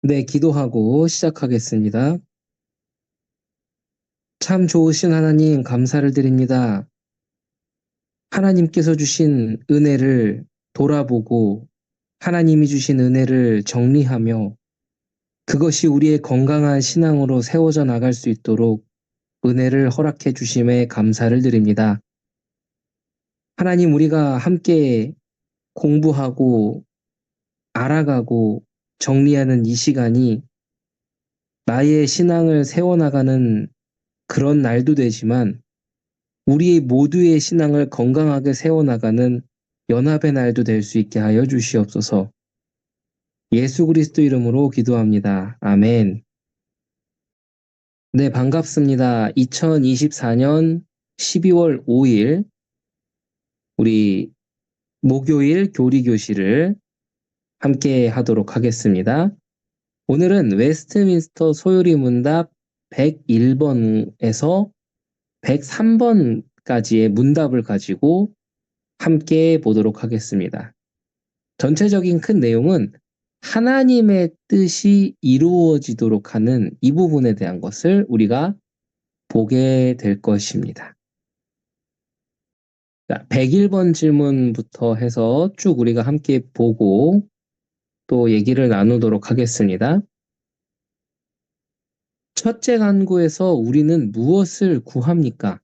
네, 기도하고 시작하겠습니다. 참 좋으신 하나님, 감사를 드립니다. 하나님께서 주신 은혜를 돌아보고 하나님이 주신 은혜를 정리하며 그것이 우리의 건강한 신앙으로 세워져 나갈 수 있도록 은혜를 허락해 주심에 감사를 드립니다. 하나님, 우리가 함께 공부하고 알아가고 정리하는 이 시간이 나의 신앙을 세워나가는 그런 날도 되지만 우리 모두의 신앙을 건강하게 세워나가는 연합의 날도 될 수 있게 하여 주시옵소서. 예수 그리스도 이름으로 기도합니다. 아멘. 네, 반갑습니다. 2024년 12월 5일 우리 목요일 교리교실을 함께 하도록 하겠습니다. 오늘은 웨스트민스터 소요리 문답 101번에서 103번까지의 문답을 가지고 함께 보도록 하겠습니다. 전체적인 큰 내용은 하나님의 뜻이 이루어지도록 하는 이 부분에 대한 것을 우리가 보게 될 것입니다. 101번 질문부터 해서 쭉 우리가 함께 보고 또 얘기를 나누도록 하겠습니다. 첫째 간구에서 우리는 무엇을 구합니까?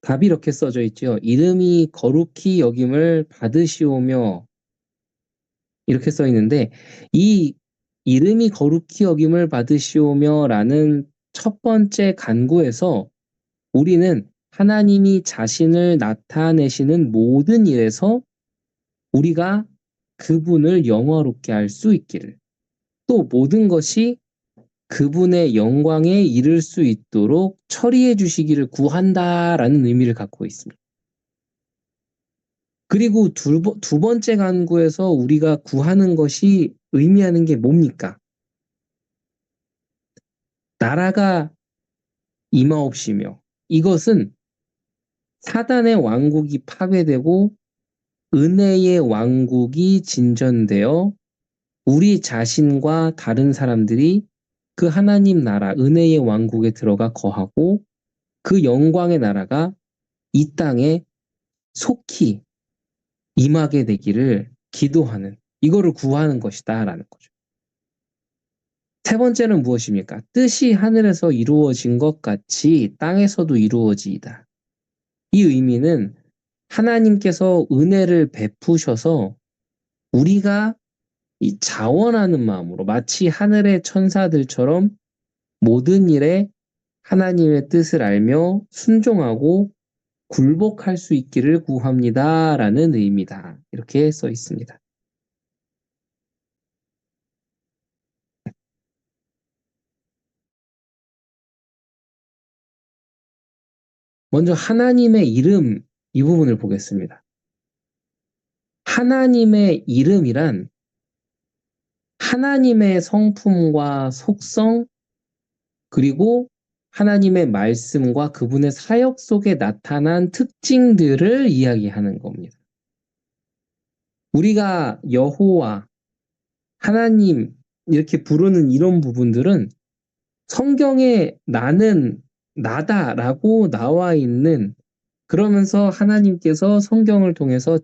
답이 이렇게 써져 있죠. 이름이 거룩히 여김을 받으시오며, 이렇게 써 있는데 이 이름이 거룩히 여김을 받으시오며 라는 첫 번째 간구에서 우리는 하나님이 자신을 나타내시는 모든 일에서 우리가 그분을 영화롭게 할 수 있기를, 또 모든 것이 그분의 영광에 이를 수 있도록 처리해 주시기를 구한다라는 의미를 갖고 있습니다. 그리고 두 번째 간구에서 우리가 구하는 것이 의미하는 게 뭡니까? 나라가 임하옵시며, 이것은 사단의 왕국이 파괴되고 은혜의 왕국이 진전되어 우리 자신과 다른 사람들이 그 하나님 나라 은혜의 왕국에 들어가 거하고 그 영광의 나라가 이 땅에 속히 임하게 되기를 기도하는, 이거를 구하는 것이다라는 거죠. 세 번째는 무엇입니까? 뜻이 하늘에서 이루어진 것 같이 땅에서도 이루어지이다. 이 의미는 하나님께서 은혜를 베푸셔서 우리가 이 자원하는 마음으로 마치 하늘의 천사들처럼 모든 일에 하나님의 뜻을 알며 순종하고 굴복할 수 있기를 구합니다라는 의미다. 이렇게 써 있습니다. 먼저 하나님의 이름, 이 부분을 보겠습니다. 하나님의 이름이란 하나님의 성품과 속성, 그리고 하나님의 말씀과 그분의 사역 속에 나타난 특징들을 이야기하는 겁니다. 우리가 여호와, 하나님 이렇게 부르는 이런 부분들은 성경에 나는 나다라고 나와 있는, 그러면서 하나님께서 성경을 통해서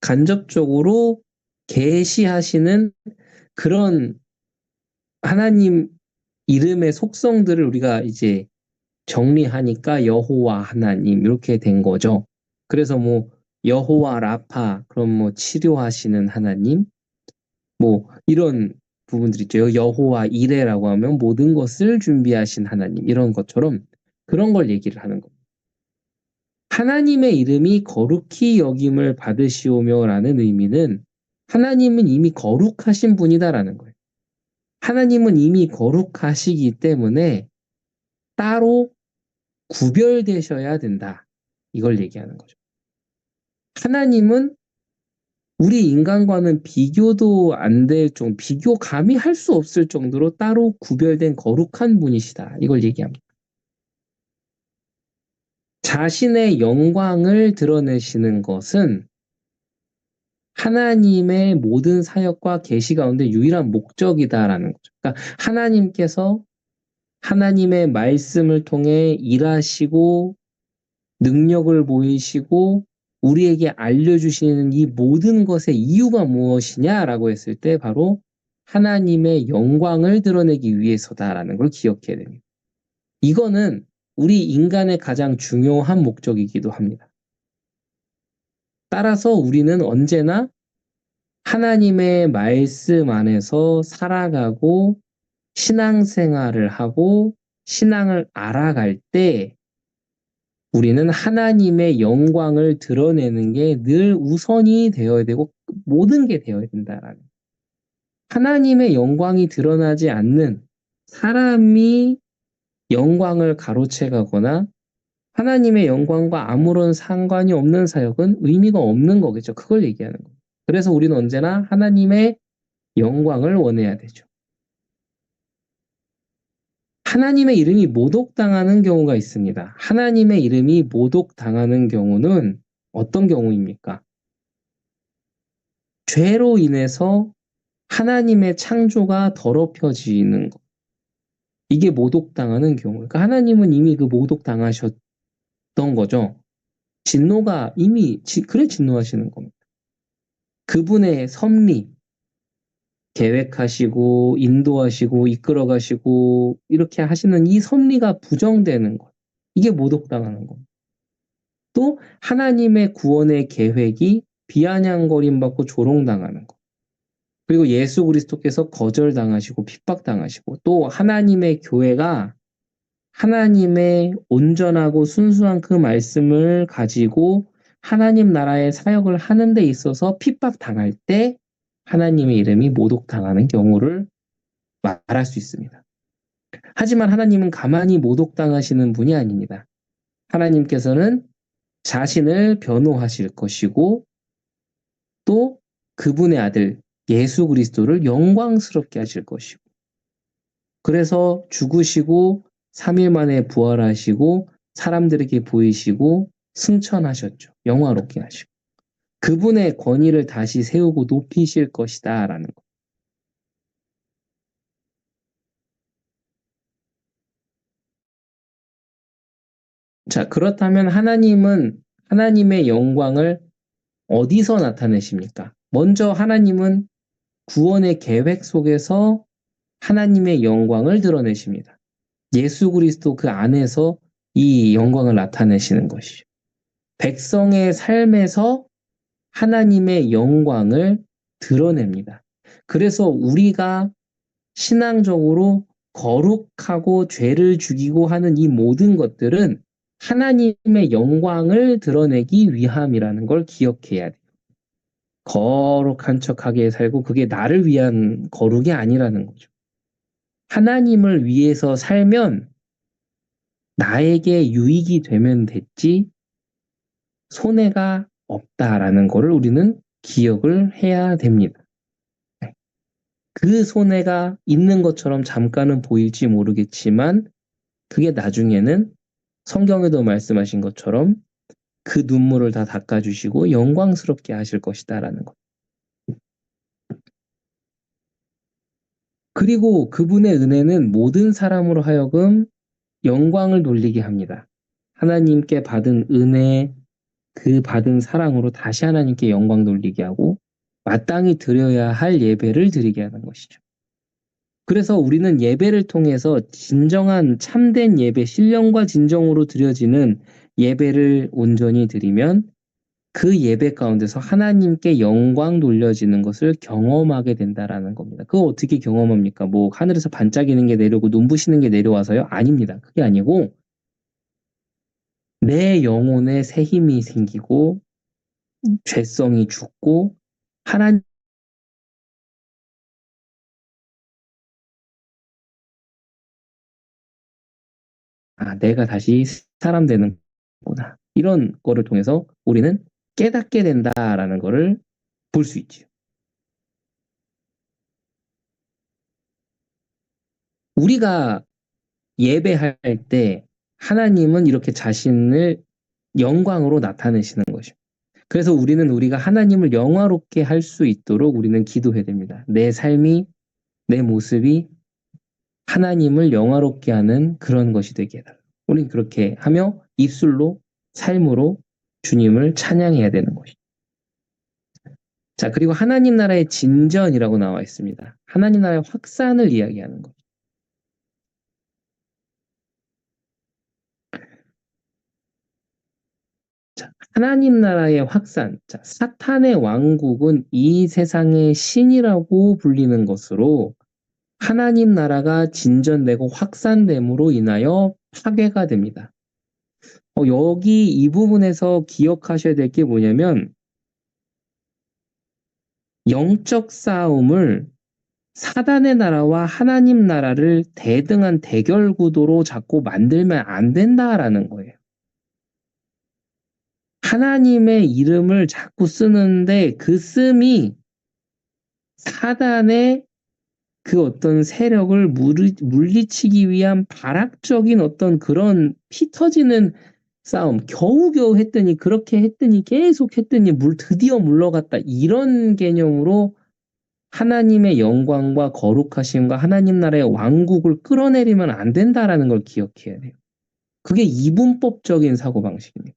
간접적으로 계시하시는 그런 하나님 이름의 속성들을 우리가 이제 정리하니까 여호와 하나님 이렇게 된 거죠. 그래서 뭐 여호와 라파, 그럼 뭐 치료하시는 하나님, 뭐 이런 부분들 있죠. 여호와 이레라고 하면 모든 것을 준비하신 하나님, 이런 것처럼 그런 걸 얘기를 하는 겁니다. 하나님의 이름이 거룩히 여김을 받으시오며라는 의미는 하나님은 이미 거룩하신 분이다라는 거예요. 하나님은 이미 거룩하시기 때문에 따로 구별되셔야 된다. 이걸 얘기하는 거죠. 하나님은 우리 인간과는 비교도 안 될 정도, 비교 감히 할 수 없을 정도로 따로 구별된 거룩한 분이시다. 이걸 얘기합니다. 자신의 영광을 드러내시는 것은 하나님의 모든 사역과 계시 가운데 유일한 목적이다라는 거죠. 그러니까 하나님께서 하나님의 말씀을 통해 일하시고 능력을 보이시고 우리에게 알려주시는 이 모든 것의 이유가 무엇이냐라고 했을 때 바로 하나님의 영광을 드러내기 위해서다라는 걸 기억해야 됩니다. 이거는 우리 인간의 가장 중요한 목적이기도 합니다. 따라서 우리는 언제나 하나님의 말씀 안에서 살아가고 신앙생활을 하고 신앙을 알아갈 때 우리는 하나님의 영광을 드러내는 게 늘 우선이 되어야 되고 모든 게 되어야 된다라는. 하나님의 영광이 드러나지 않는 사람이 영광을 가로채가거나 하나님의 영광과 아무런 상관이 없는 사역은 의미가 없는 거겠죠. 그걸 얘기하는 거예요. 그래서 우리는 언제나 하나님의 영광을 원해야 되죠. 하나님의 이름이 모독당하는 경우가 있습니다. 하나님의 이름이 모독당하는 경우는 어떤 경우입니까? 죄로 인해서 하나님의 창조가 더럽혀지는 것. 이게 모독당하는 경우. 그러니까 하나님은 이미 그 모독당하셨던 거죠. 진노가 이미 그래 진노하시는 겁니다. 그분의 섭리, 계획하시고 인도하시고 이끌어가시고 이렇게 하시는 이 섭리가 부정되는 것. 이게 모독당하는 겁니다. 또 하나님의 구원의 계획이 비아냥거림받고 조롱당하는 것. 그리고 예수 그리스도께서 거절당하시고 핍박당하시고 또 하나님의 교회가 하나님의 온전하고 순수한 그 말씀을 가지고 하나님 나라의 사역을 하는 데 있어서 핍박당할 때 하나님의 이름이 모독당하는 경우를 말할 수 있습니다. 하지만 하나님은 가만히 모독당하시는 분이 아닙니다. 하나님께서는 자신을 변호하실 것이고 또 그분의 아들 예수 그리스도를 영광스럽게 하실 것이고 그래서 죽으시고 3일 만에 부활하시고 사람들에게 보이시고 승천하셨죠. 영화롭게 하시고. 그분의 권위를 다시 세우고 높이실 것이다 라는 거. 자, 그렇다면 하나님은 하나님의 영광을 어디서 나타내십니까? 먼저 하나님은 구원의 계획 속에서 하나님의 영광을 드러내십니다. 예수 그리스도 그 안에서 이 영광을 나타내시는 것이죠. 백성의 삶에서 하나님의 영광을 드러냅니다. 그래서 우리가 신앙적으로 거룩하고 죄를 죽이고 하는 이 모든 것들은 하나님의 영광을 드러내기 위함이라는 걸 기억해야 돼요. 거룩한 척하게 살고 그게 나를 위한 거룩이 아니라는 거죠. 하나님을 위해서 살면 나에게 유익이 되면 됐지 손해가 없다라는 거를 우리는 기억을 해야 됩니다. 그 손해가 있는 것처럼 잠깐은 보일지 모르겠지만 그게 나중에는 성경에도 말씀하신 것처럼 그 눈물을 다 닦아주시고 영광스럽게 하실 것이다라는 것. 그리고 그분의 은혜는 모든 사람으로 하여금 영광을 돌리게 합니다. 하나님께 받은 은혜, 그 받은 사랑으로 다시 하나님께 영광 돌리게 하고 마땅히 드려야 할 예배를 드리게 하는 것이죠. 그래서 우리는 예배를 통해서 진정한 참된 예배, 신령과 진정으로 드려지는 예배를 온전히 드리면 그 예배 가운데서 하나님께 영광 돌려지는 것을 경험하게 된다라는 겁니다. 그거 어떻게 경험합니까? 뭐 하늘에서 반짝이는 게 내려오고 눈부시는 게 내려와서요? 아닙니다. 그게 아니고 내 영혼에 새 힘이 생기고 죄성이 죽고 하나님 내가 다시 사람 되는구나. 이런 거를 통해서 우리는 깨닫게 된다라는 거를 볼 수 있죠. 우리가 예배할 때 하나님은 이렇게 자신을 영광으로 나타내시는 것이죠. 그래서 우리가 하나님을 영화롭게 할 수 있도록 우리는 기도해야 됩니다. 내 삶이, 내 모습이 하나님을 영화롭게 하는 그런 것이 되게 해달라. 우리는 그렇게 하며 입술로, 삶으로 주님을 찬양해야 되는 것이죠. 자, 그리고 하나님 나라의 진전이라고 나와 있습니다. 하나님 나라의 확산을 이야기하는 것. 자, 하나님 나라의 확산. 자, 사탄의 왕국은 이 세상의 신이라고 불리는 것으로 하나님 나라가 진전되고 확산됨으로 인하여 파괴가 됩니다. 여기 이 부분에서 기억하셔야 될 게 뭐냐면 영적 싸움을 사단의 나라와 하나님 나라를 대등한 대결 구도로 자꾸 만들면 안 된다라는 거예요. 하나님의 이름을 자꾸 쓰는데 그 씀이 사단의 그 어떤 세력을 물리치기 위한 발악적인 어떤 그런 피 터지는 싸움, 겨우겨우 했더니 그렇게 했더니 계속 했더니 드디어 물러갔다. 이런 개념으로 하나님의 영광과 거룩하심과 하나님 나라의 왕국을 끌어내리면 안 된다라는 걸 기억해야 돼요. 그게 이분법적인 사고방식입니다.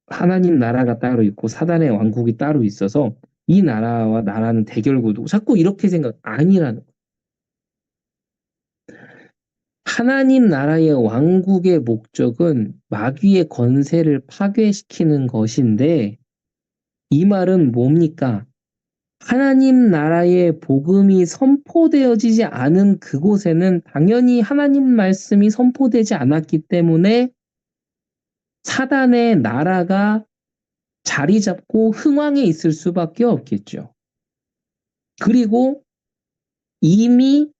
하나님 나라가 따로 있고 사단의 왕국이 따로 있어서 이 나라와 나라는 대결 구도. 자꾸 이렇게 생각 아니라는 거예요. 하나님 나라의 왕국의 목적은 마귀의 권세를 파괴시키는 것인데 이 말은 뭡니까? 하나님 나라의 복음이 선포되어지지 않은 그곳에는 당연히 하나님 말씀이 선포되지 않았기 때문에 사단의 나라가 자리 잡고 흥왕에 있을 수밖에 없겠죠. 그리고 이미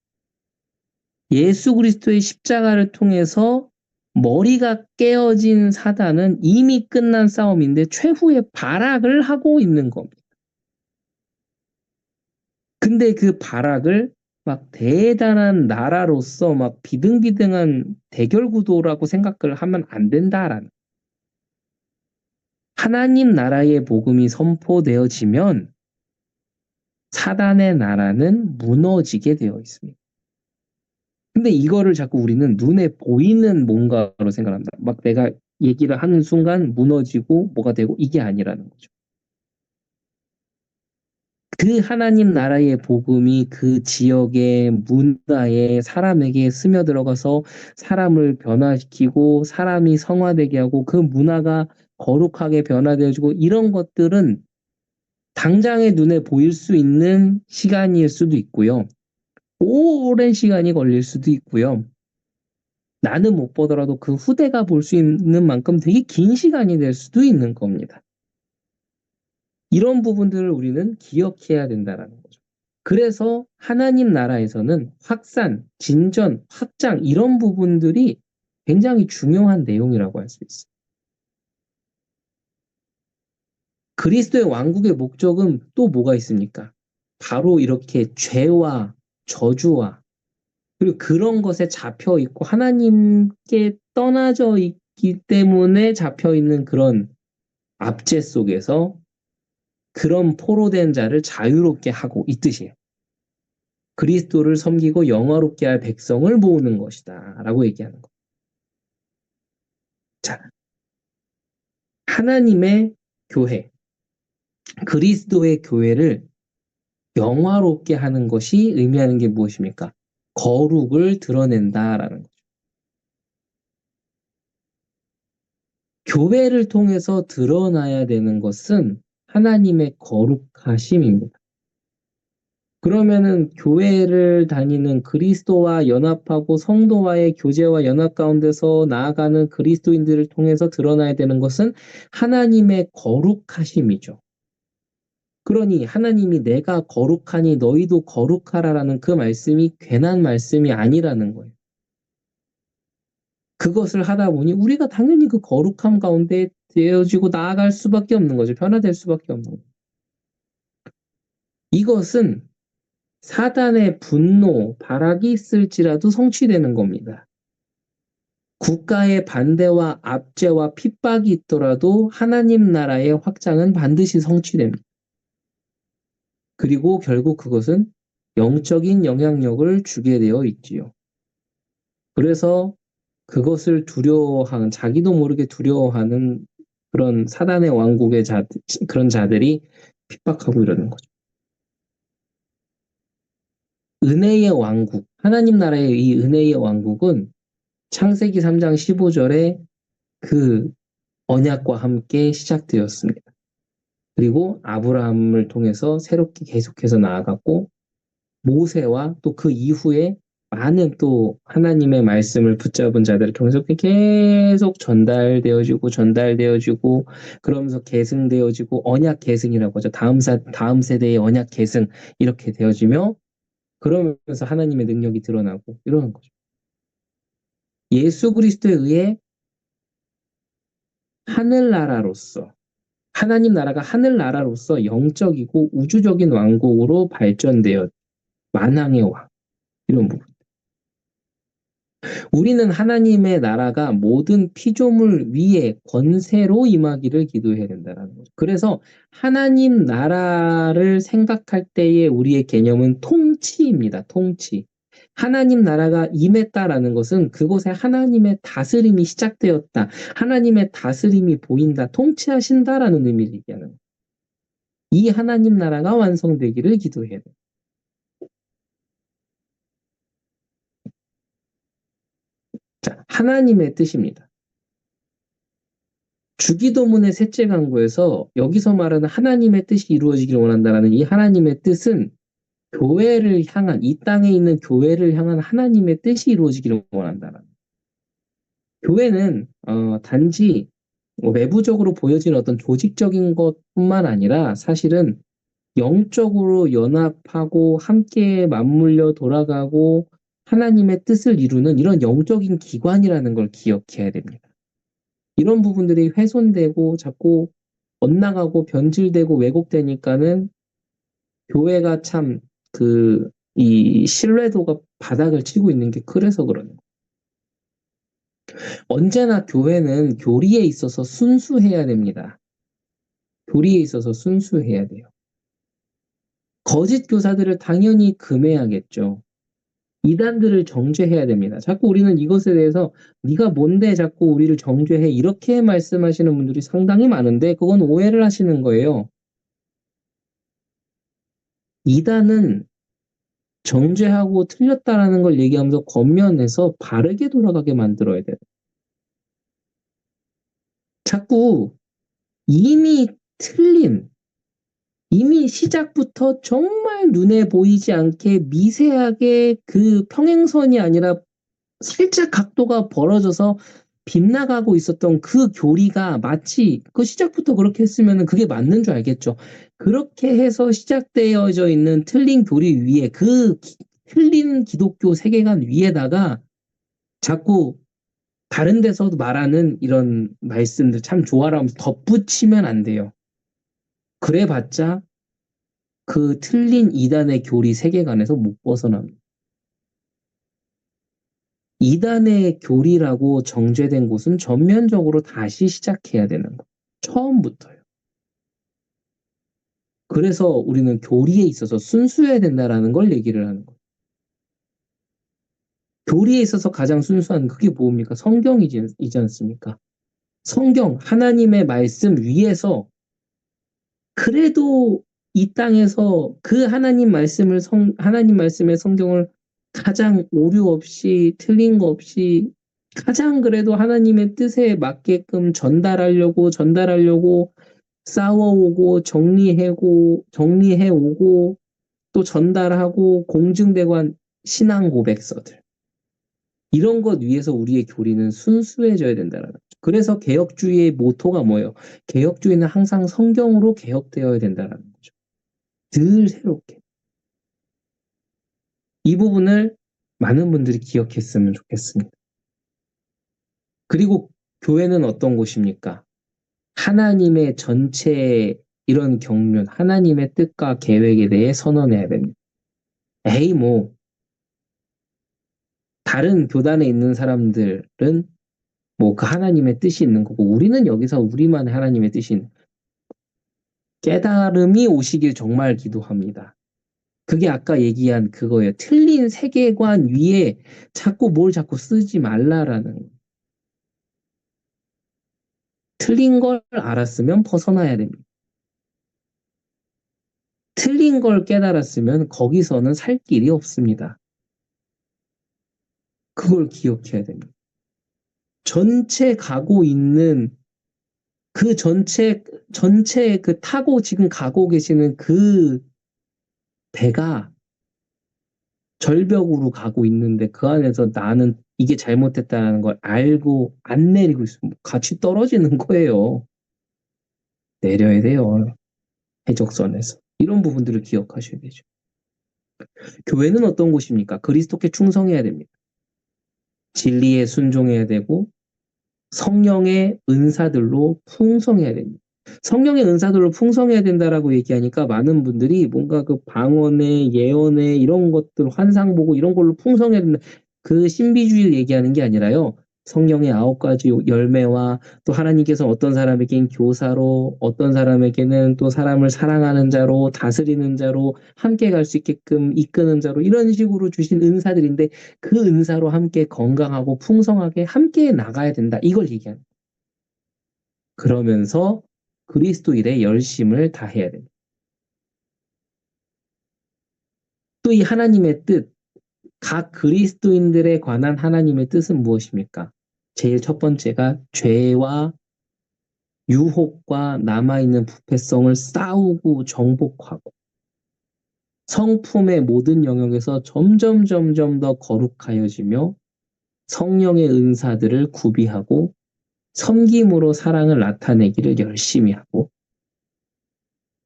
예수 그리스도의 십자가를 통해서 머리가 깨어진 사단은 이미 끝난 싸움인데 최후의 발악을 하고 있는 겁니다. 근데 그 발악을 막 대단한 나라로서 막 비등비등한 대결 구도라고 생각을 하면 안 된다라는. 하나님 나라의 복음이 선포되어지면 사단의 나라는 무너지게 되어 있습니다. 근데 이거를 자꾸 우리는 눈에 보이는 뭔가로 생각합니다. 막 내가 얘기를 하는 순간 무너지고 뭐가 되고 이게 아니라는 거죠. 그 하나님 나라의 복음이 그 지역의 문화에 사람에게 스며들어가서 사람을 변화시키고 사람이 성화되게 하고 그 문화가 거룩하게 변화되어지고 이런 것들은 당장의 눈에 보일 수 있는 시간일 수도 있고요. 오랜 시간이 걸릴 수도 있고요. 나는 못 보더라도 그 후대가 볼 수 있는 만큼 되게 긴 시간이 될 수도 있는 겁니다. 이런 부분들을 우리는 기억해야 된다는 거죠. 그래서 하나님 나라에서는 확산, 진전, 확장 이런 부분들이 굉장히 중요한 내용이라고 할 수 있어요. 그리스도의 왕국의 목적은 또 뭐가 있습니까? 바로 이렇게 죄와 저주와 그리고 그런 것에 잡혀 있고 하나님께 떠나져 있기 때문에 잡혀 있는 그런 압제 속에서 그런 포로된 자를 자유롭게 하고 이 뜻이에요. 그리스도를 섬기고 영화롭게 할 백성을 모으는 것이다 라고 얘기하는 거. 자, 하나님의 교회, 그리스도의 교회를 영화롭게 하는 것이 의미하는 게 무엇입니까? 거룩을 드러낸다라는 거죠. 교회를 통해서 드러나야 되는 것은 하나님의 거룩하심입니다. 그러면은 교회를 다니는 그리스도와 연합하고 성도와의 교제와 연합 가운데서 나아가는 그리스도인들을 통해서 드러나야 되는 것은 하나님의 거룩하심이죠. 그러니 하나님이 내가 거룩하니 너희도 거룩하라라는 그 말씀이 괜한 말씀이 아니라는 거예요. 그것을 하다 보니 우리가 당연히 그 거룩함 가운데 되어지고 나아갈 수밖에 없는 거죠. 변화될 수밖에 없는 거죠. 이것은 사단의 분노, 발악이 있을지라도 성취되는 겁니다. 국가의 반대와 압제와 핍박이 있더라도 하나님 나라의 확장은 반드시 성취됩니다. 그리고 결국 그것은 영적인 영향력을 주게 되어 있지요. 그래서 그것을 두려워하는, 자기도 모르게 두려워하는 그런 사단의 왕국의 그런 자들이 핍박하고 이러는 거죠. 은혜의 왕국, 하나님 나라의 이 은혜의 왕국은 창세기 3장 15절에 그 언약과 함께 시작되었습니다. 그리고 아브라함을 통해서 새롭게 계속해서 나아갔고, 모세와 또 그 이후에 많은 또 하나님의 말씀을 붙잡은 자들을 통해서 계속 전달되어지고 그러면서 계승되어지고 언약 계승이라고 하죠. 다음 세대의 언약 계승 이렇게 되어지며 그러면서 하나님의 능력이 드러나고 이러는 거죠. 예수 그리스도에 의해 하늘나라로서 하나님 나라가 하늘나라로서 영적이고 우주적인 왕국으로 발전되어 만왕의 왕 이런 부분. 우리는 하나님의 나라가 모든 피조물 위에 권세로 임하기를 기도해야 된다는 거죠. 그래서 하나님 나라를 생각할 때의 우리의 개념은 통치입니다. 통치. 하나님 나라가 임했다라는 것은 그곳에 하나님의 다스림이 시작되었다. 하나님의 다스림이 보인다. 통치하신다라는 의미를 얘기하는 거예요. 이 하나님 나라가 완성되기를 기도해야 돼요. 자, 하나님의 뜻입니다. 주기도문의 셋째 강구에서 여기서 말하는 하나님의 뜻이 이루어지기를 원한다라는 이 하나님의 뜻은 교회를 향한, 이 땅에 있는 교회를 향한 하나님의 뜻이 이루어지기를 원한다라는. 교회는 단지 외부적으로 보여지는 어떤 조직적인 것뿐만 아니라 사실은 영적으로 연합하고 함께 맞물려 돌아가고 하나님의 뜻을 이루는 이런 영적인 기관이라는 걸 기억해야 됩니다. 이런 부분들이 훼손되고 자꾸 엇나가고 변질되고 왜곡되니까는 교회가 참 이 신뢰도가 바닥을 치고 있는 게 그래서 그러는 거예요. 언제나 교회는 교리에 있어서 순수해야 됩니다. 교리에 있어서 순수해야 돼요. 거짓 교사들을 당연히 금해야겠죠. 이단들을 정죄해야 됩니다. 자꾸 우리는 이것에 대해서 네가 뭔데 자꾸 우리를 정죄해 이렇게 말씀하시는 분들이 상당히 많은데 그건 오해를 하시는 거예요. 이단은 정죄하고 틀렸다라는 걸 얘기하면서 겉면에서 바르게 돌아가게 만들어야 돼요. 자꾸 이미 틀린, 이미 시작부터 정말 눈에 보이지 않게 미세하게 그 평행선이 아니라 살짝 각도가 벌어져서 빗나가고 있었던 그 교리가 마치 그 시작부터 그렇게 했으면 그게 맞는 줄 알겠죠. 그렇게 해서 시작되어져 있는 틀린 교리 위에 틀린 기독교 세계관 위에다가 자꾸 다른 데서도 말하는 이런 말씀들 참 좋아라면서 덧붙이면 안 돼요. 그래봤자 그 틀린 이단의 교리 세계관에서 못 벗어납니다. 이단의 교리라고 정죄된 곳은 전면적으로 다시 시작해야 되는 거예요. 처음부터요. 그래서 우리는 교리에 있어서 순수해야 된다라는 걸 얘기를 하는 거예요. 교리에 있어서 가장 순수한 그게 뭡니까? 성경이지 않습니까? 성경, 하나님의 말씀 위에서 그래도 이 땅에서 그 하나님 말씀의 성경을 가장 오류 없이 틀린 거 없이 가장 그래도 하나님의 뜻에 맞게끔 전달하려고 싸워오고 정리해오고 또 전달하고 공증되고 한 신앙 고백서들. 이런 것 위해서 우리의 교리는 순수해져야 된다는 거죠. 그래서 개혁주의의 모토가 뭐예요? 개혁주의는 항상 성경으로 개혁되어야 된다는 거죠. 늘 새롭게. 이 부분을 많은 분들이 기억했으면 좋겠습니다. 그리고 교회는 어떤 곳입니까? 하나님의 전체 이런 경륜, 하나님의 뜻과 계획에 대해 선언해야 됩니다. 에이, 다른 교단에 있는 사람들은 뭐 그 하나님의 뜻이 있는 거고 우리는 여기서 우리만의 하나님의 뜻이 있는 깨달음이 오시길 정말 기도합니다. 그게 아까 얘기한 그거예요. 틀린 세계관 위에 자꾸 쓰지 말라라는 거예요. 틀린 걸 알았으면 벗어나야 됩니다. 틀린 걸 깨달았으면 거기서는 살 길이 없습니다. 그걸 기억해야 됩니다. 전체 가고 있는 그 전체 그 타고 지금 가고 계시는 그 배가 절벽으로 가고 있는데 그 안에서 나는 이게 잘못됐다는 걸 알고 안 내리고 있으면 같이 떨어지는 거예요. 내려야 돼요. 해적선에서. 이런 부분들을 기억하셔야 되죠. 교회는 어떤 곳입니까? 그리스도께 충성해야 됩니다. 진리에 순종해야 되고 성령의 은사들로 풍성해야 됩니다. 성령의 은사들로 풍성해야 된다라고 얘기하니까 많은 분들이 뭔가 그 방언에 예언에 이런 것들 환상 보고 이런 걸로 풍성해야 된다. 그 신비주의를 얘기하는 게 아니라요. 성령의 9가지 열매와 또 하나님께서 어떤 사람에겐 교사로 어떤 사람에게는 또 사람을 사랑하는 자로 다스리는 자로 함께 갈 수 있게끔 이끄는 자로 이런 식으로 주신 은사들인데 그 은사로 함께 건강하고 풍성하게 함께 나가야 된다. 이걸 얘기하는 거예요. 그러면서 그리스도 일에 열심을 다해야 됩니다. 또 이 하나님의 뜻, 각 그리스도인들에 관한 하나님의 뜻은 무엇입니까? 제일 첫 번째가 죄와 유혹과 남아있는 부패성을 싸우고 정복하고 성품의 모든 영역에서 점점 더 거룩하여지며 성령의 은사들을 구비하고 섬김으로 사랑을 나타내기를 열심히 하고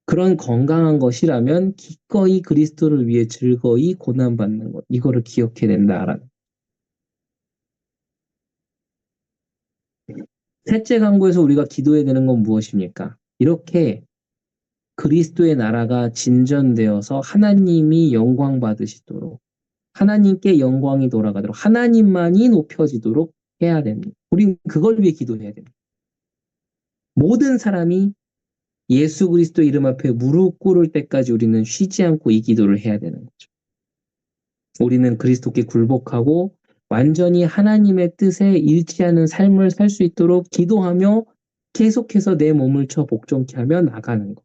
그런 건강한 것이라면 기꺼이 그리스도를 위해 즐거이 고난받는 것 이거를 기억해야 된다라는 셋째 강구에서 우리가 기도해야 되는 건 무엇입니까? 이렇게 그리스도의 나라가 진전되어서 하나님이 영광 받으시도록 하나님께 영광이 돌아가도록 하나님만이 높여지도록 해야 됩니다. 우린 그걸 위해 기도해야 됩니다. 모든 사람이 예수 그리스도 이름 앞에 무릎 꿇을 때까지 우리는 쉬지 않고 이 기도를 해야 되는 거죠. 우리는 그리스도께 굴복하고 완전히 하나님의 뜻에 일치하는 삶을 살 수 있도록 기도하며 계속해서 내 몸을 쳐 복종케 하며 나가는 것.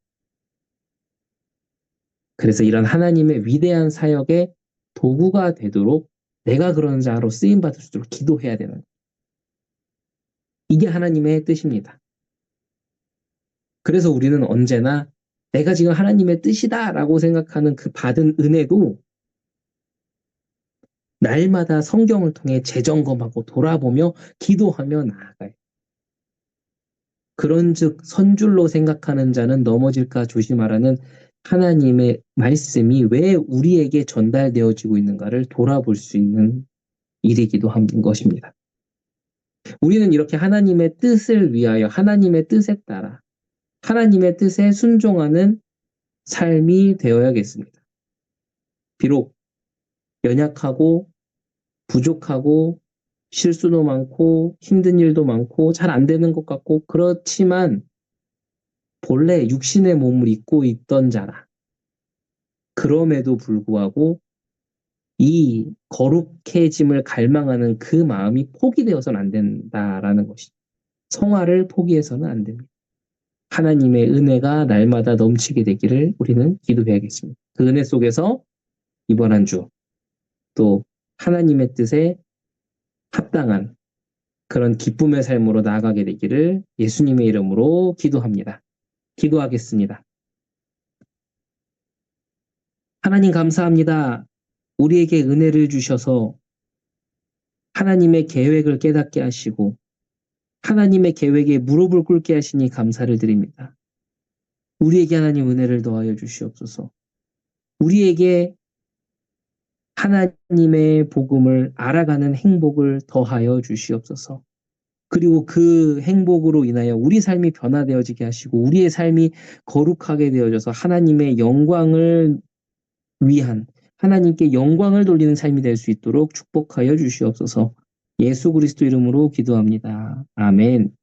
그래서 이런 하나님의 위대한 사역의 도구가 되도록 내가 그런 자로 쓰임받을 수 있도록 기도해야 되는 것. 이게 하나님의 뜻입니다. 그래서 우리는 언제나 내가 지금 하나님의 뜻이다라고 생각하는 그 받은 은혜도 날마다 성경을 통해 재점검하고 돌아보며 기도하며 나아가요. 그런즉 선줄로 생각하는 자는 넘어질까 조심하라는 하나님의 말씀이 왜 우리에게 전달되어지고 있는가를 돌아볼 수 있는 일이기도 한 것입니다. 우리는 이렇게 하나님의 뜻을 위하여 하나님의 뜻에 따라 하나님의 뜻에 순종하는 삶이 되어야겠습니다. 비록 연약하고 부족하고 실수도 많고 힘든 일도 많고 잘 안 되는 것 같고 그렇지만 본래 육신의 몸을 입고 있던 자라. 그럼에도 불구하고 이 거룩해짐을 갈망하는 그 마음이 포기되어서는 안 된다라는 것이죠. 성화를 포기해서는 안 됩니다. 하나님의 은혜가 날마다 넘치게 되기를 우리는 기도해야겠습니다. 그 은혜 속에서 이번 한 주 또 하나님의 뜻에 합당한 그런 기쁨의 삶으로 나아가게 되기를 예수님의 이름으로 기도합니다. 기도하겠습니다. 하나님 감사합니다. 우리에게 은혜를 주셔서 하나님의 계획을 깨닫게 하시고 하나님의 계획에 무릎을 꿇게 하시니 감사를 드립니다. 우리에게 하나님 은혜를 더하여 주시옵소서. 우리에게 하나님의 복음을 알아가는 행복을 더하여 주시옵소서. 그리고 그 행복으로 인하여 우리 삶이 변화되어지게 하시고 우리의 삶이 거룩하게 되어져서 하나님의 영광을 위한 하나님께 영광을 돌리는 삶이 될 수 있도록 축복하여 주시옵소서. 예수 그리스도 이름으로 기도합니다. 아멘.